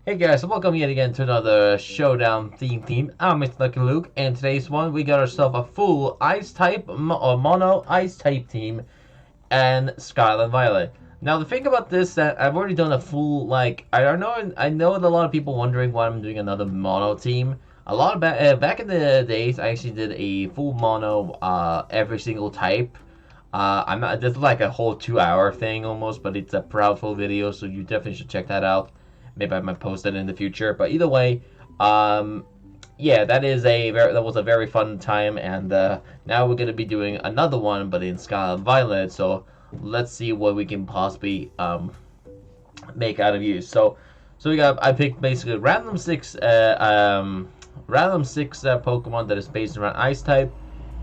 Hey guys, welcome yet again to another Showdown theme team. I'm Mr. Lucky Luke, and today's one we got ourselves a full Ice type or mono Ice type team and Scarlet and Violet. Now the thing about this that I've already done a full I know that a lot of people wondering why I'm doing another mono team. A lot of back in the days I actually did a full mono every single type. I'm not this is like a whole 2 hour thing almost, but it's a proudful video, so you definitely should check that out. Maybe I might post it in the future, but either way, yeah, that was a very fun time, and now we're gonna be doing another one, but in Scarlet Violet. So let's see what we can possibly make out of use. So I picked basically random six Pokemon that is based around Ice type,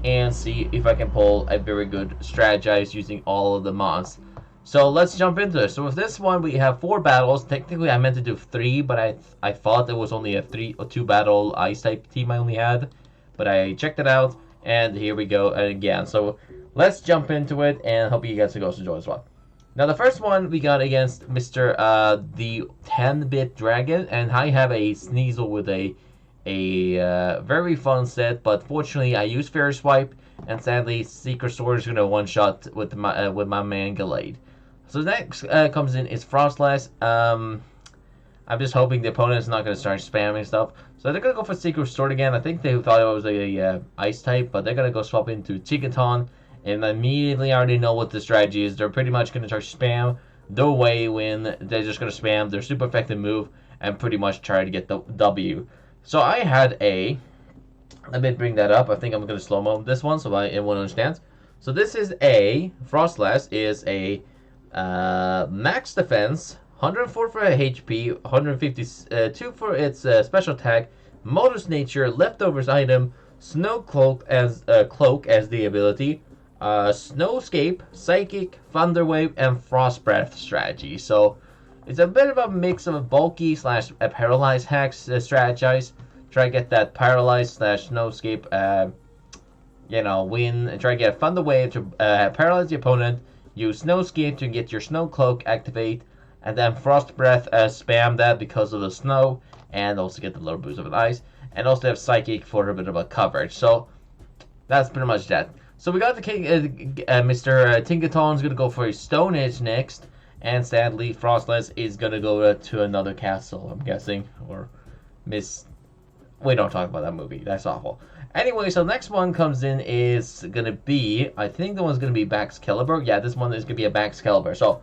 and see if I can pull a very good strategize using all of the mons. So let's jump into it. So with this one, we have 4 battles. Technically, I meant to do 3, but I thought there was only a 2 battle Ice type team I only had. But I checked it out, and here we go again. So let's jump into it, and hope you guys can also enjoy as well. Now the first one we got against Mr. The 10-bit dragon, and I have a Sneasel with a very fun set, but fortunately I used Fairy Swipe, and sadly Secret Sword is gonna one-shot with my man Gallade. So next comes in is Froslass. I'm just hoping the opponent's not going to start spamming stuff. So they're going to go for Secret Sword again. I think they thought it was a Ice type, but they're going to go swap into Tigaton. And immediately I already know what the strategy is. They're pretty much going to try to spam their way when they're just going to spam their super effective move and pretty much try to get the W. So I had a... Let me bring that up. I think I'm going to slow-mo this one so everyone understands. So this is a... Froslass is a... max defense, 104 for HP, 152 for its special attack, Modus Nature, leftovers item, Snow Cloak as the ability, Snowscape, Psychic, Thunder Wave, and Frost Breath strategy. So it's a bit of a mix of bulky slash paralyzed hacks strategize. Try to get that paralyzed slash Snowscape, win, and try to get Thunder Wave to paralyze the opponent. Use Snowscape to get your Snow Cloak activate, and then Frost Breath spam that because of the snow, and also get the little boost of an ice, and also have Psychic for a bit of a coverage. So that's pretty much that. So we got the king, Mr. Tinkaton's gonna go for a Stone Edge next, and sadly Frostless is gonna go to another castle, I'm guessing, or Miss. We don't talk about that movie. That's awful. Anyway, so next one comes in is gonna be, I think the one's gonna be Baxcalibur. Yeah, this one is gonna be a Baxcalibur. So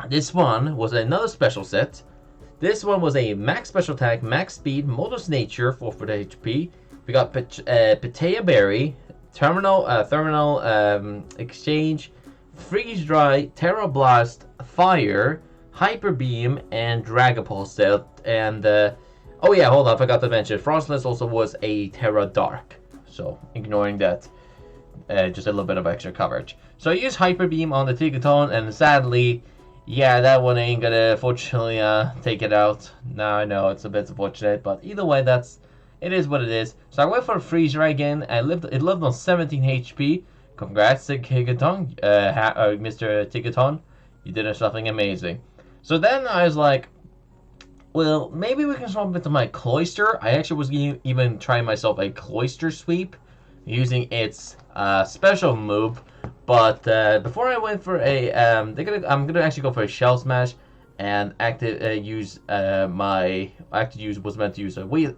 this one was another special set. This one was a max special attack, max speed, Modus Nature, 4 for the HP. We got Petea Berry, Terminal Exchange, Freeze Dry, Terra Blast, Fire, Hyper Beam, and Dragapult set. And oh yeah, hold on, I forgot to mention, Frostless also was a Terra Dark. So, ignoring that, just a little bit of extra coverage. So I used Hyper Beam on the Tigaton, and sadly, yeah, that one ain't gonna, fortunately, take it out. Now I know, it's a bit unfortunate, but either way, it is what it is. So I went for Freeze Ray again, it lived on 17 HP. Congrats to Tigaton, Mr. Tigaton. You did something amazing. So then I was like, well, maybe we can swap into my Cloyster. I actually was even trying myself a Cloyster sweep using its special move. But before I went for a, I'm gonna actually go for a Shell Smash and was meant to use a wait,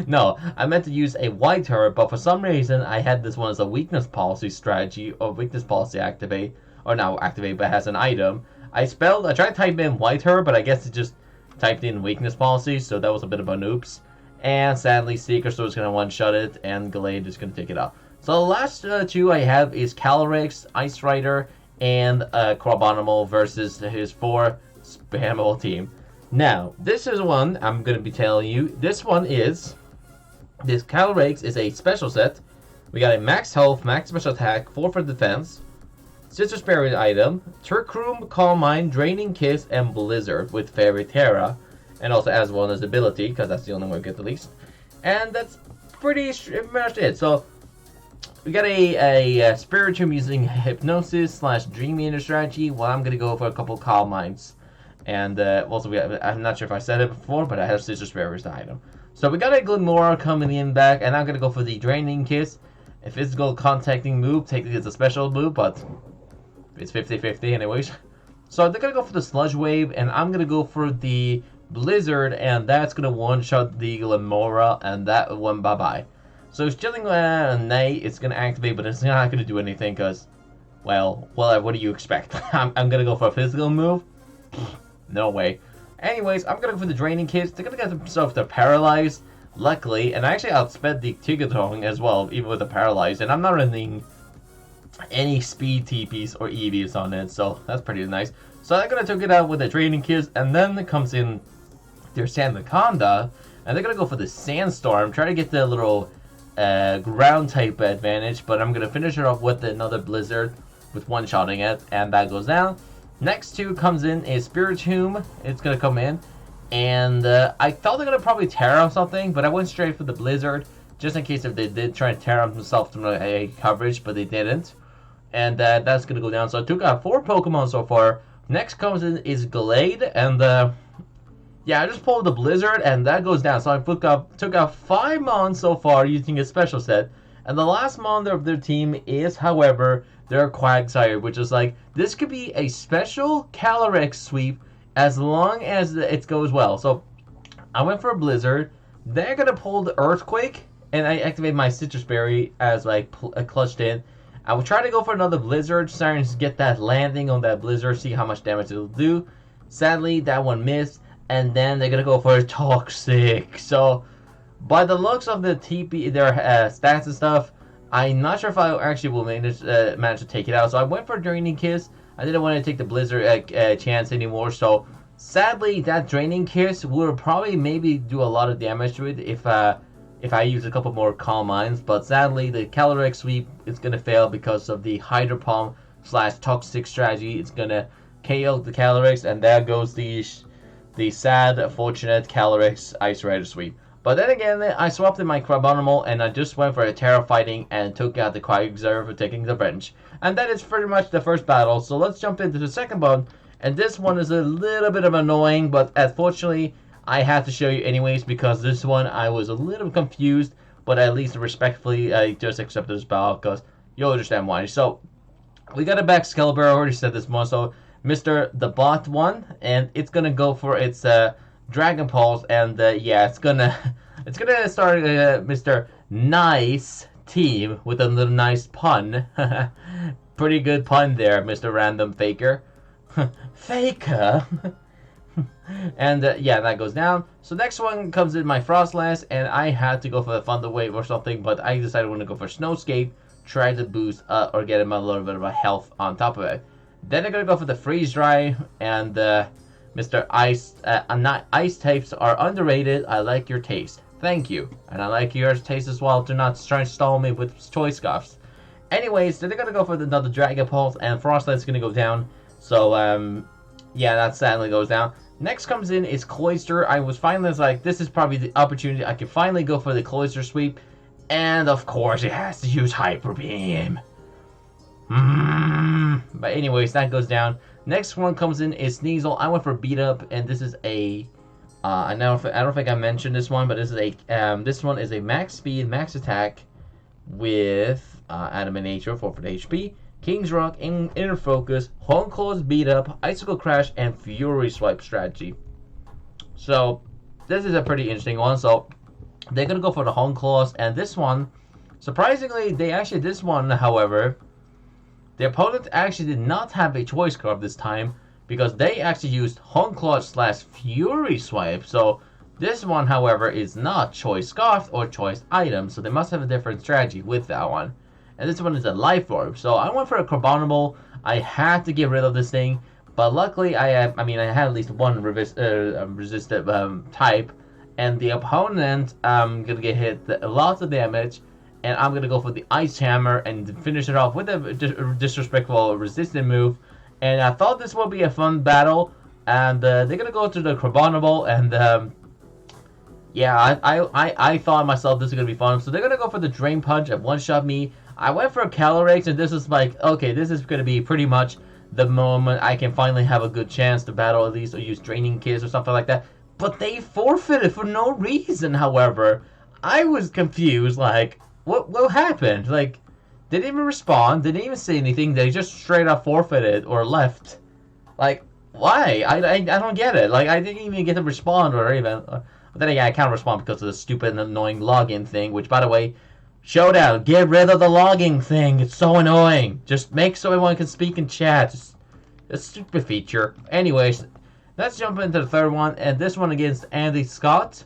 no, I meant to use a White Turret, but for some reason I had this one as a weakness policy strategy or weakness policy activate, or not activate, but has an item. I tried to type in White Her, but I guess it just typed in weakness policy, so that was a bit of an oops. And sadly, Secret Sword is going to one-shot it, and Gallade is going to take it out. So the last 2 I have is Calyrex-Ice Rider, and Crabominable versus his 4 spammable team. Now, this is one I'm going to be telling you. This Calyrex is a special set. We got a max health, max special attack, 4 for defense, Citrus Berry item, Turkroom, Calm Mind, Draining Kiss, and Blizzard with Fairy Terra. And also as well as ability, because that's the only one we get the least. And that's pretty much it. So, we got a Spiritomb using Hypnosis / Dream Eater strategy. Well, I'm going to go for a couple Calm Minds. And also, I'm not sure if I said it before, but I have Scissor Spare as the item. So we got a Glimora coming in back, and I'm going to go for the Draining Kiss. A physical contacting move, technically it's a special move, but it's 50-50 anyways. So they're going to go for the Sludge Wave, and I'm going to go for the Blizzard, and that's going to one-shot the Glimora, and that one bye-bye. So it's chilling Nay, it's going to activate, but it's not going to do anything, because, well, what do you expect? I'm going to go for a physical move? No way. Anyways, I'm going to go for the Draining Kids. They're going to get themselves the Paralyzed, luckily, and I actually outsped the Tigatron as well, even with the Paralyzed, and I'm not running any speed TPs or EVs on it, so that's pretty nice. So I'm going to take it out with the Draining Kids, and then it comes in their Sandaconda, and they're going to go for the Sandstorm, try to get the little ground type advantage, but I'm going to finish it off with another Blizzard with one-shotting it, and that goes down. Next two comes in is Spiritomb. It's going to come in, and I thought they're going to probably tear off something, but I went straight for the Blizzard, just in case if they did try and tear off themselves from a coverage, but they didn't. And that's going to go down. So I took out 4 Pokemon so far. Next comes in is Glade, and yeah, I just pulled the Blizzard, and that goes down. So I took out 5 Mons so far using a special set. And the last Mon of their team is, however, their Quagsire, which is like, this could be a special Calyrex sweep as long as it goes well. So I went for a Blizzard. They're going to pull the Earthquake, and I activate my Citrus Berry as like clutched in. I will try to go for another Blizzard, starting to get that landing on that Blizzard, see how much damage it'll do. Sadly, that one missed, and then they're going to go for a Toxic. So, by the looks of the TP, their stats and stuff, I'm not sure if I actually will manage to take it out. So I went for a Draining Kiss. I didn't want to take the Blizzard chance anymore, so sadly, that Draining Kiss will probably maybe do a lot of damage to it if I use a couple more Calm Minds, but sadly, the Calyrex sweep is going to fail because of the Hydro Palm / Toxic strategy. It's going to KO the Calyrex, and there goes the sad, fortunate Calyrex-Ice Rider sweep. But then again, I swapped in my Crabominable, and I just went for a Terra Fighting and took out the Quagsire for taking the bench. And that is pretty much the first battle, so let's jump into the second one. And this one is a little bit of annoying, but unfortunately, I have to show you anyways, because this one I was a little confused, but at least respectfully I just accepted this battle because you'll understand why. So we got a Baxcalibur. I already said this one. So Mr. the Bot one, and it's gonna go for its Dragon Pulse, and yeah, it's gonna start Mr. Nice Team with a little nice pun. Pretty good pun there, Mr. Random Faker. Faker. And yeah, that goes down. So next one comes in my Froslass, and I had to go for the Thunder Wave or something, but I decided I want to go for Snowscape, try to boost or get him a little bit of a health on top of it. Then I'm gonna go for the Freeze Dry, and Mr. Ice. Ice types are underrated. I like your taste. Thank you, and I like your taste as well. Do not try and stall me with Choice Scuffs. Anyways, then they're gonna go for another Dragon Pulse, and Frostlight's gonna go down. So yeah, that sadly goes down. Next comes in is Cloyster. I was finally like, this is probably the opportunity I can finally go for the Cloyster sweep. And of course, it has to use Hyper Beam. But anyways, that goes down. Next one comes in is Sneasel. I went for Beat Up, and this is a... I don't think I mentioned this one, but this is a this one is a max speed, max attack with Adamant Nature, 4 for the HP. King's Rock, Inner Focus, Home Claws, Beat Up, Icicle Crash, and Fury Swipe strategy. So, this is a pretty interesting one. So, they're going to go for the Home Claws, and this one, surprisingly, this one, however, the opponent actually did not have a choice card this time, because they actually used Home Claws / Fury Swipe. So, this one, however, is not Choice Scarf or Choice Item, so they must have a different strategy with that one. And this one is a Life Orb. So I went for a Crabominable. I had to get rid of this thing, but luckily I had at least one resistant type, and the opponent gonna get hit lots of damage, and I'm gonna go for the Ice Hammer and finish it off with a disrespectful resistant move. And I thought this would be a fun battle, and they're gonna go to the Crabominable, and yeah, I thought myself this is gonna be fun. So they're gonna go for the Drain Punch and one-shot me. I went for a Calyrex, and this is like, okay, this is going to be pretty much the moment I can finally have a good chance to battle at least or use training kits or something like that. But they forfeited for no reason, however. I was confused, like, what happened? Like, they didn't even respond, they didn't even say anything, they just straight up forfeited or left. Like, why? I don't get it. Like, I didn't even get to respond or even... but then again, I can't respond because of the stupid and annoying login thing, which, by the way, Showdown, get rid of the logging thing. It's so annoying. Just make so everyone can speak in chat. It's a stupid feature. Anyways, let's jump into the third one, and this one against Andy Scott.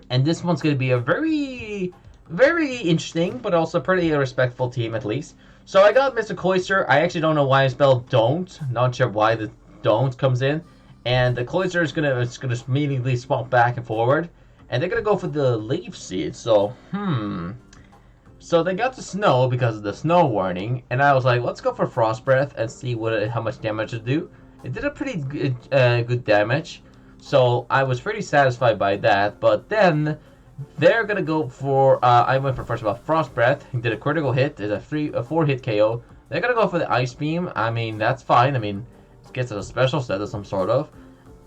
And this one's going to be a very, very interesting, but also pretty respectful team, at least. So I got Mr. Cloyster. I actually don't know why I spelled don't. Not sure why the don't comes in. And the Cloyster is gonna immediately swap back and forward. And they're gonna go for the leaf seed. So, So they got the snow because of the snow warning, and I was like, let's go for frost breath and see how much damage it do. It did a pretty good damage, so I was pretty satisfied by that. But then they're gonna go for I went for first of all frost breath. He did a critical hit. Did a 4 hit KO. They're gonna go for the ice beam. I mean, that's fine. I mean, it gets a special set of some sort of.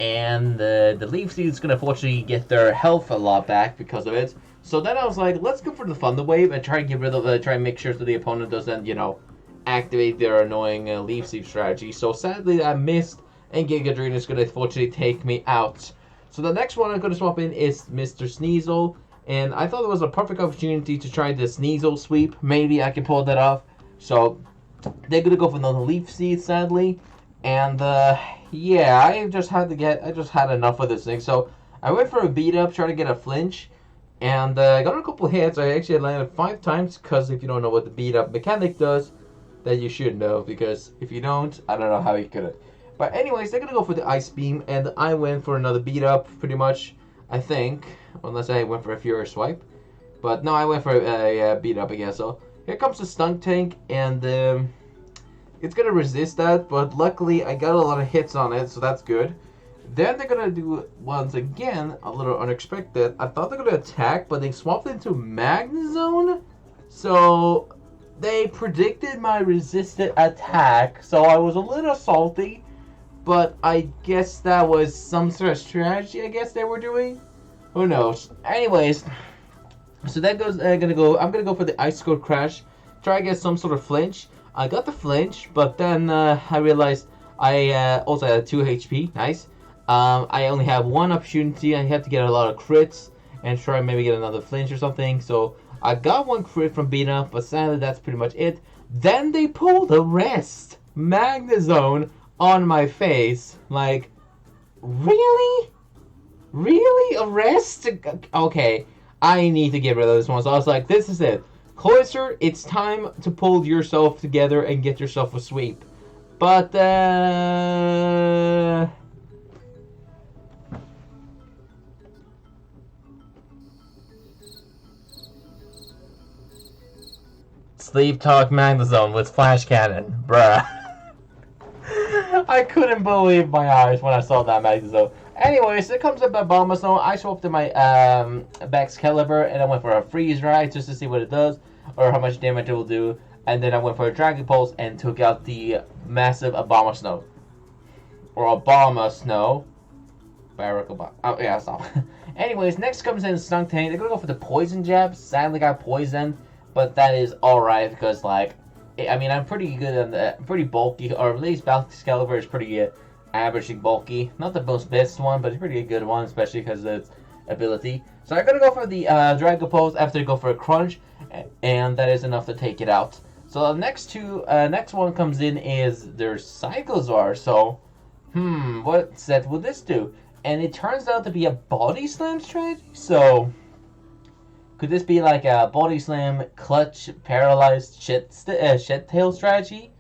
And the leaf seed is gonna fortunately get their health a lot back because of it. So then I was like, let's go for the Thunder Wave and try to get rid of try and make sure that the opponent doesn't, activate their annoying leaf seed strategy. So sadly I missed, and Gigadrina is going to fortunately take me out. So the next one I'm going to swap in is Mr. Sneasel, and I thought it was a perfect opportunity to try the Sneasel sweep. Maybe I can pull that off. So they're going to go for the leaf seed, sadly. And yeah, I just had enough of this thing. So I went for a beat up, trying to get a flinch. And I got a couple hits. I actually landed 5 times, because if you don't know what the beat up mechanic does, then you should know, because if you don't, I don't know how you could. But anyways, they're gonna go for the ice beam, and I went for another beat up, pretty much, I think, unless I went for a furious swipe. But no, I went for a beat up again. So here comes the stun tank, and it's gonna resist that, but luckily I got a lot of hits on it, so that's good. Then they're gonna do, once again, a little unexpected. I thought they're gonna attack, but they swapped into Magnezone. So they predicted my resisted attack, so I was a little salty. But I guess that was some sort of strategy I guess they were doing. Who knows? Anyways, so that goes. I'm gonna go for the Ice Cold Crash. Try to get some sort of flinch. I got the flinch, but then I realized I also had 2 HP. Nice. I only have 1 opportunity. I have to get a lot of crits and try and maybe get another flinch or something. So I got 1 crit from beat up, but sadly that's pretty much it. Then they pulled the rest Magnezone on my face. Like, really? Really? A rest? Okay, I need to get rid of this one. So I was like, this is it. Cloyster, it's time to pull yourself together and get yourself a sweep. But, Sleep Talk Magnezone with Flash Cannon. Bruh. I couldn't believe my eyes when I saw that Magnezone. Anyways, it comes up at Abomasnow. I swapped to my Baxcalibur, and I went for a Freeze Ride just to see what it does, or how much damage it will do. And then I went for a Dragon Pulse and took out the massive Abomasnow. Or Abomasnow. Barack Obama. Oh, yeah, stop. Anyways, next comes in Stunk Tank. They're gonna go for the Poison Jab. Sadly got poisoned. But that is alright, because, like, I mean, I'm pretty good at that, pretty bulky, or at least Baxcalibur is pretty averaging bulky. Not the most best one, but a pretty good one, especially because of its ability. So I'm going to go for the Dragon Pulse after I go for a Crunch, and that is enough to take it out. So the next one comes in is their Cyclozar. So, what set will this do? And it turns out to be a Body Slam strategy, so could this be like a Body Slam, Clutch, Paralyzed, Shed Tail strategy?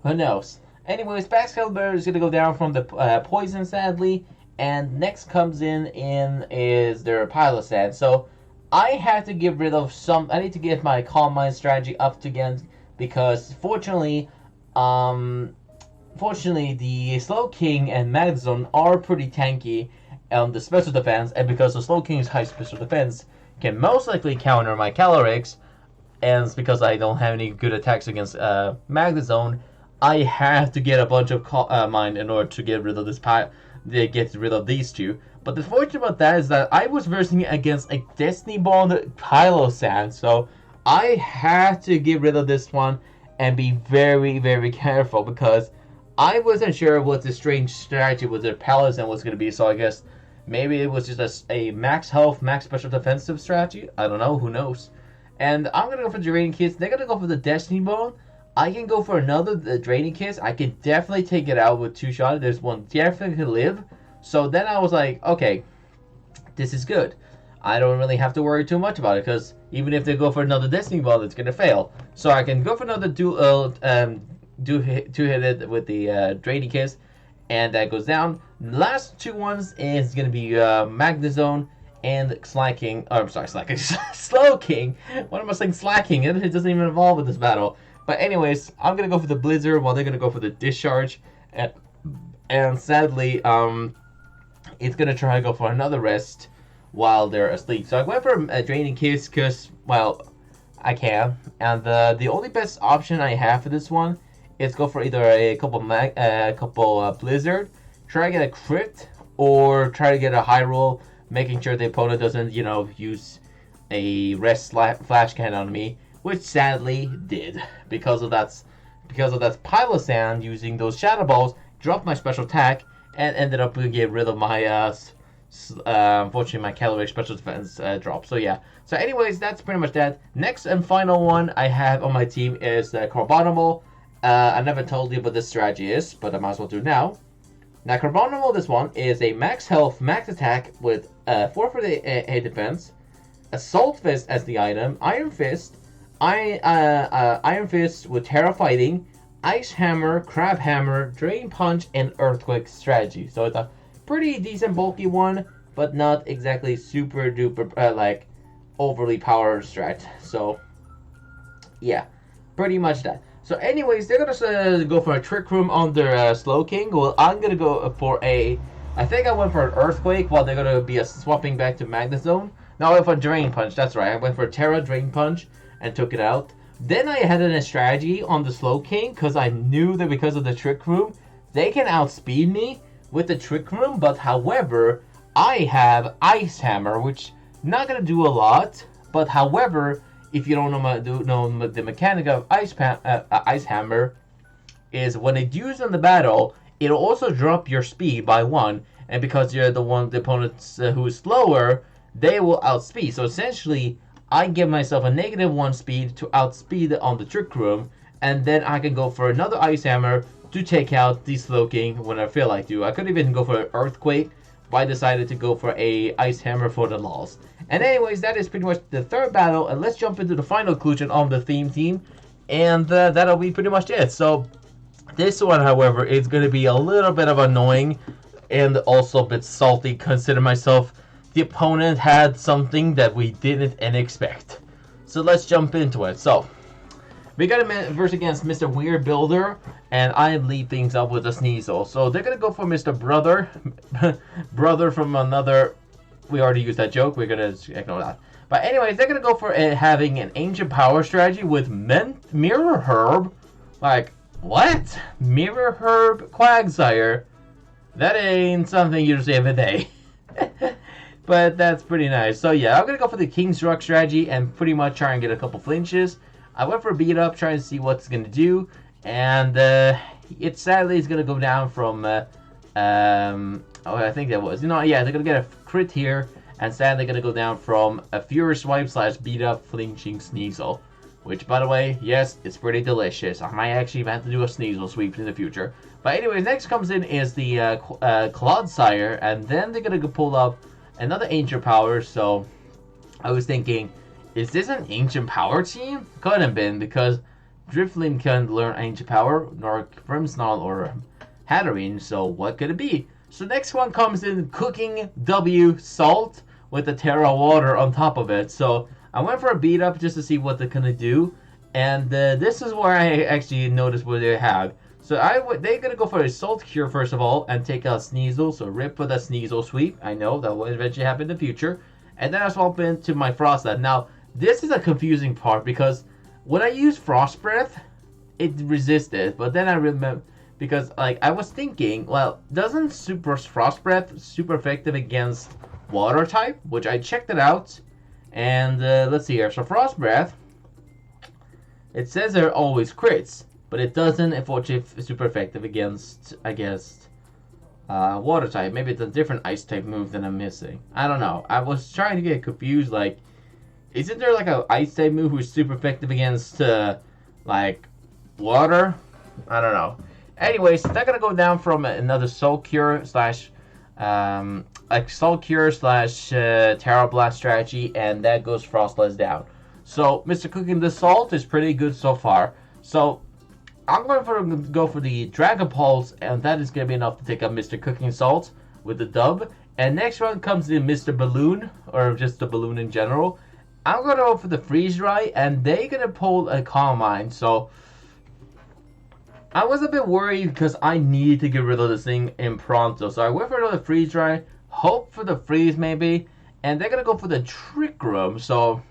Who knows? Anyways, Baxcalibur is going to go down from the Poison, sadly. And next comes in is their Pilot Sand. So, I had to get rid of I need to get my Calm Mind strategy up again. Because, fortunately, the Slow King and Magnezone are pretty tanky on the special defense. And because the Slow King's high special defense can most likely counter my Calyrex, and it's because I don't have any good attacks against Magnezone, I have to get a bunch of mine in order to get rid of this get rid of these two. But the fortune about that is that I was versing against a Destiny Bond Pylosand, so I had to get rid of this one and be very, very careful because I wasn't sure what the strange strategy with the Pylosand was going to be, so I guess maybe it was just a max health, max special defensive strategy. I don't know, who knows. And I'm going to go for the Draining Kiss. They're going to go for the Destiny Bone. I can go for another Draining Kiss. I can definitely take it out with 2 shots. There's one definitely can live. So then I was like, okay, this is good. I don't really have to worry too much about it because even if they go for another Destiny Ball, it's going to fail. So I can go for another two-hit with the Draining Kiss, and that goes down. The last 2 ones is going to be Magnezone and Slacking. Oh, I'm sorry, Slacking. Slowking. What am I saying? Slacking. It doesn't even involve with this battle. But anyways, I'm going to go for the Blizzard while they're going to go for the Discharge. And sadly, it's going to try to go for another rest while they're asleep. So I went for a Draining Kiss because, well, I can. And the only best option I have for this one is go for either a couple Blizzard, try to get a crit, or try to get a high roll, making sure the opponent doesn't, use a rest flash cannon on me, which sadly did because of that Pylosand using those Shadow Balls, dropped my special attack, and ended up getting rid of my unfortunately my Calyrex special defense drop. So yeah. So anyways, that's pretty much that. Next and final one I have on my team is Crabominable. I never told you what this strategy is, but I might as well do it now. Now Crabominable, this one is a max health, max attack with 4 for the A defense, Assault Fist as the item, Iron Fist, Iron Fist with Terra Fighting, Ice Hammer, Crab Hammer, Drain Punch, and Earthquake strategy. So it's a pretty decent bulky one, but not exactly super duper like overly powered strat. So yeah, pretty much that. So anyways, they're gonna go for a Trick Room on their Slowking. Well, I'm gonna go for I think I went for an Earthquake while they're gonna be swapping back to Magnezone. No, I went for Drain Punch. That's right. I went for Terra Drain Punch and took it out. Then I had a strategy on the Slowking because I knew that because of the Trick Room, they can outspeed me with the Trick Room. But however, I have Ice Hammer, which not gonna do a lot. But however, if you don't know the mechanic of Ice Hammer, is when it's used in the battle, it'll also drop your speed by 1, and because you're the opponent who is slower, they will outspeed. So essentially, I give myself a -1 speed to outspeed on the Trick Room, and then I can go for another Ice Hammer to take out the Slowking when I feel like to. I could even go for an Earthquake, but I decided to go for a Ice Hammer for the loss. And anyways, that is pretty much the third battle, and let's jump into the final conclusion of the theme team, and that'll be pretty much it. So this one, however, is going to be a little bit of annoying and also a bit salty, considering myself the opponent had something that we didn't expect. So let's jump into it. So we got a verse against Mr. Weird Builder, and I lead things up with a Sneasel. So they're gonna go for Mr. Brother, brother from another. We already used that joke. We're gonna ignore that. But anyways, they're gonna go for having an ancient power strategy with Mirror Herb. Like what? Mirror Herb Quagsire? That ain't something you say every day. But that's pretty nice. So yeah, I'm gonna go for the King's Rock strategy and pretty much try and get a couple flinches. I went for a beat up, trying to see what it's gonna do, and it sadly is gonna go down from I think that was they're gonna get a crit here, and sadly gonna go down from a Fury Swipe / beat up flinching Sneasel, which by the way, yes, it's pretty delicious. I might actually have to do a Sneasel sweep in the future. But anyways, next comes in is the Clodsire, and then they're gonna pull up another ancient power. So I was thinking, is this an ancient power team? Couldn't have been, because Drifloon can't learn ancient power, nor Grimmsnarl or Hatterene, so what could it be? So next one comes in Cooking W Salt with the Terra Water on top of it. So I went for a beat up just to see what they're gonna do, and this is where I actually noticed what they have. So they're gonna go for a Salt Cure first of all and take out Sneasel. So rip for the Sneasel sweep. I know that will eventually happen in the future. And then I swap into my Froslass. Now this is a confusing part because when I use Frost Breath, it resisted. But then I remember, because like I was thinking, well, doesn't Super Frost Breath super effective against water type? Which I checked it out, and let's see here. So Frost Breath, it says they're always crits, but it doesn't, unfortunately, super effective against, I guess, water type. Maybe it's a different ice type move that I'm missing. I don't know. I was trying to get confused. Like, isn't there like a ice type move who's super effective against like water? I don't know. Anyways, they're gonna go down from another Soul Cure slash like Soul Cure slash Terra Blast strategy, and that goes Froslass down. So Mr. Cooking the Salt is pretty good so far. So I'm going to go for the Dragon Pulse, and that is going to be enough to take out Mr. Cooking Salt with the dub. And next round comes in Mr. Balloon, or just the Balloon in general. I'm going to go for the Freeze Dry, and they're going to pull a Calm Mind. So I was a bit worried because I need to get rid of this thing in pronto. So I went for another Freeze Dry, hope for the Freeze maybe, and they're going to go for the Trick Room. So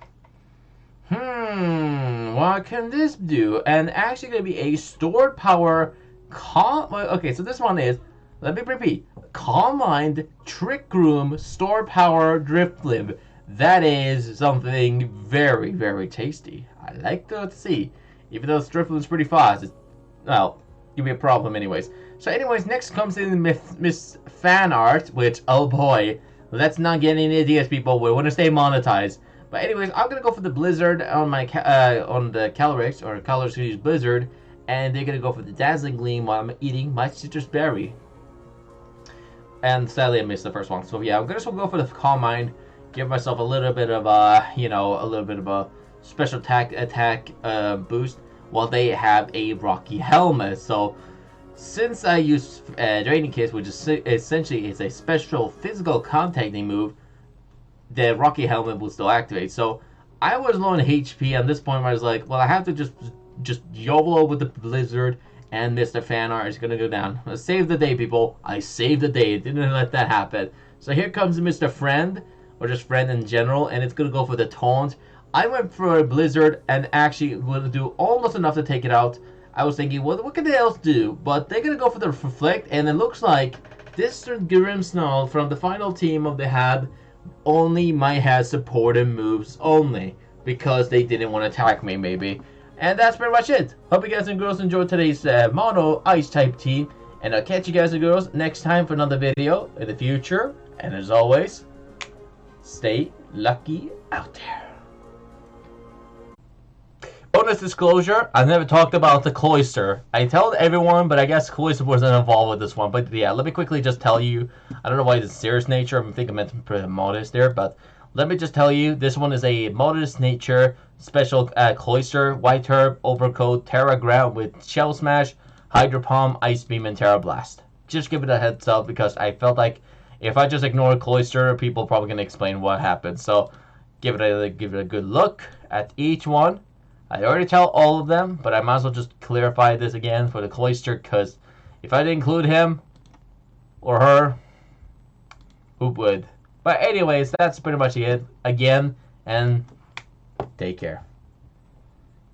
what can this do? And actually going to be a stored power okay, so this one is, let me repeat, Calm Mind, Trick Room, stored power, Drifblim. That is something very, very tasty. I like to see. Even though Drifblim's pretty fast, well, give me a problem anyways. So anyways, next comes in Miss Fan Art, which, oh boy, let's not get any ideas, people. We want to stay monetized. But anyways, I'm gonna go for the Blizzard on my on the Calyrex, or Colors Use Blizzard, and they're gonna go for the Dazzling Gleam while I'm eating my citrus berry. And sadly, I missed the first one. So yeah, I'm gonna just go for the Calm Mind, give myself a little bit of a special attack boost, while they have a Rocky Helmet. So since I use Draining Kiss, which is essentially it's a special physical contacting move, the Rocky Helmet will still activate. So I was low on HP at this point where I was like, well, I have to just YOLO with the Blizzard, and Mr. Fan Art is going to go down. Let's save the day, people. I saved the day. Didn't let that happen. So here comes Mr. Friend, or just Friend in general, and it's going to go for the Taunt. I went for a Blizzard and actually will do almost enough to take it out. I was thinking, well, what can they else do? But they're going to go for the Reflect, and it looks like this Grimmsnarl from the final team of the Hab only might have supported moves only, because they didn't want to attack me, maybe. And that's pretty much it. Hope you guys and girls enjoyed today's mono ice type team, and I'll catch you guys and girls next time for another video in the future. And as always, stay lucky out there. Bonus disclosure, I've never talked about the Cloyster. I told everyone, but I guess Cloyster wasn't involved with this one. But yeah, let me quickly just tell you, I don't know why it's serious nature, I think I meant to put a modest there, but let me just tell you, this one is a modest nature, special Cloyster, White Herb, Overcoat, Terra Ground with Shell Smash, Hydro Palm, Ice Beam, and Terra Blast. Just give it a heads up, because I felt like if I just ignore Cloyster, people are probably going to explain what happened. So give it a good look at each one. I already tell all of them, but I might as well just clarify this again for the Cloyster, because if I didn't include him or her, who would? But anyways, that's pretty much it again, and take care.